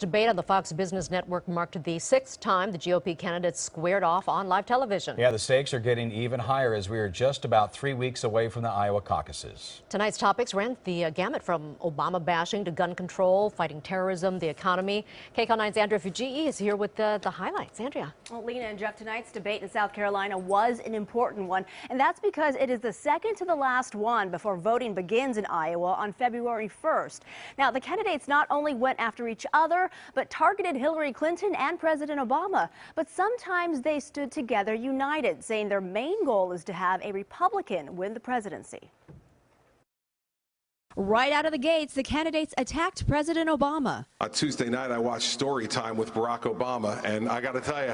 Debate on the Fox Business Network marked the sixth time the GOP candidates squared off on live television. Yeah, the stakes are getting even higher as we are just about 3 weeks away from the Iowa caucuses. Tonight's topics ran the gamut from Obama bashing to gun control, fighting terrorism, the economy. KCAL9's Andrea Fujii is here with the highlights. Andrea. Well, Lena and Jeff, tonight's debate in South Carolina was an important one, and that's because it is the second to the last one before voting begins in Iowa on February 1st. Now, the candidates not only went after each other, but targeted Hillary Clinton and President Obama. But sometimes they stood together united, saying their main goal is to have a Republican win the presidency. Right out of the gates, the candidates attacked President Obama. On Tuesday night, I watched Story Time with Barack Obama, and I got to tell you,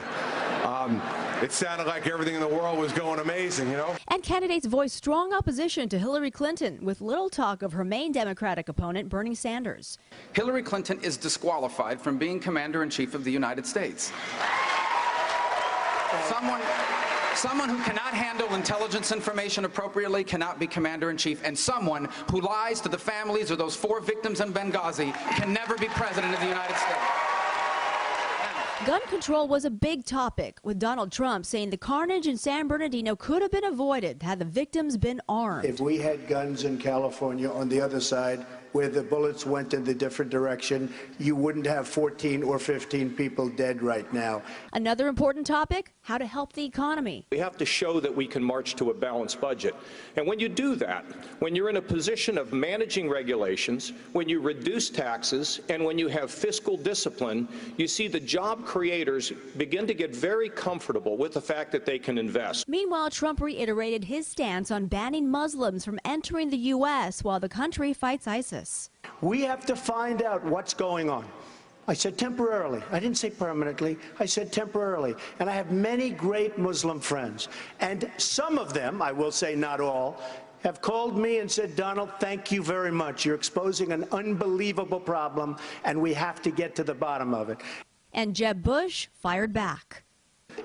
it sounded like everything in the world was going amazing, you know? And candidates voiced strong opposition to Hillary Clinton, with little talk of her main Democratic opponent, Bernie Sanders. Hillary Clinton is disqualified from being Commander-in-Chief of the United States. Someone who cannot handle intelligence information appropriately cannot be Commander-in-Chief, and someone who lies to the families of those 4 victims in Benghazi can never be President of the United States. Gun control was a big topic, with Donald Trump saying the carnage in San Bernardino could have been avoided had the victims been armed. If we had guns in California on the other side, where the bullets went in the different direction, you wouldn't have 14 or 15 people dead right now. Another important topic, how to help the economy. We have to show that we can march to a balanced budget. And when you do that, when you're in a position of managing regulations, when you reduce taxes, and when you have fiscal discipline, you see the job creators begin to get very comfortable with the fact that they can invest. Meanwhile, Trump reiterated his stance on banning Muslims from entering the U.S. while the country fights ISIS. We have to find out what's going on. I said temporarily. I didn't say permanently. I said temporarily. And I have many great Muslim friends. And some of them, I will say not all, have called me and said, Donald, thank you very much. You're exposing an unbelievable problem, and we have to get to the bottom of it. And Jeb Bush fired back.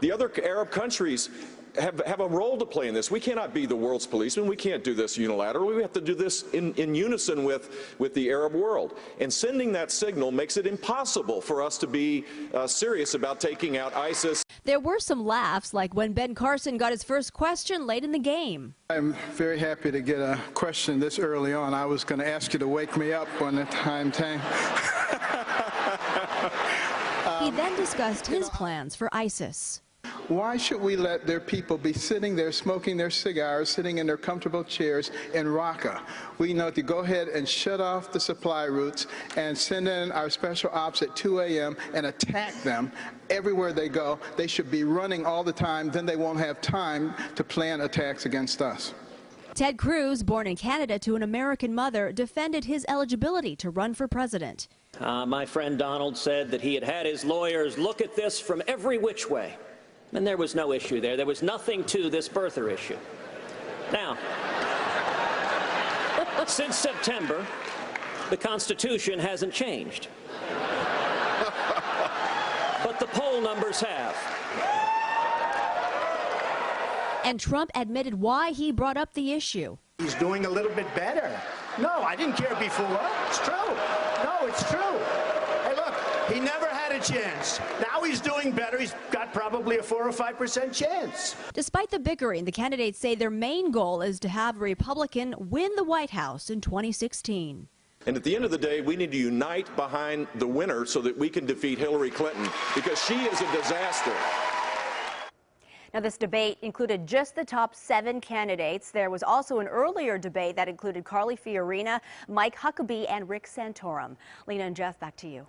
The other Arab countries have a role to play in this. We cannot be the world's policeman. We can't do this unilaterally. We have to do this in unison with the Arab world. And sending that signal makes it impossible for us to be serious about taking out ISIS. There were some laughs, like when Ben Carson got his first question late in the game. I'm very happy to get a question this early on. I was going to ask you to wake me up when the time came. He then discussed his plans for ISIS. Why should we let their people be sitting there smoking their cigars, sitting in their comfortable chairs in Raqqa? We know to go ahead and shut off the supply routes and send in our special ops at 2 a.m. and attack them everywhere they go. They should be running all the time. Then they won't have time to plan attacks against us. Ted Cruz, born in Canada to an American mother, defended his eligibility to run for president. My friend Donald said that he had had his lawyers look at this from every which way. And there was no issue there. There was nothing to this birther issue. Now, since September, the Constitution hasn't changed. But the poll numbers have. And Trump admitted why he brought up the issue. He's doing a little bit better. No, I didn't care before. It's true. No, it's true. Hey, look, he never had a chance. Now he's doing better. He's got probably a 4 or 5% chance. Despite the bickering, the candidates say their main goal is to have a Republican win the White House in 2016. And at the end of the day, we need to unite behind the winner so that we can defeat Hillary Clinton, because she is a disaster. Now, this debate included just the top 7 candidates. There was also an earlier debate that included Carly Fiorina, Mike Huckabee, and Rick Santorum. Lena and Jeff, back to you.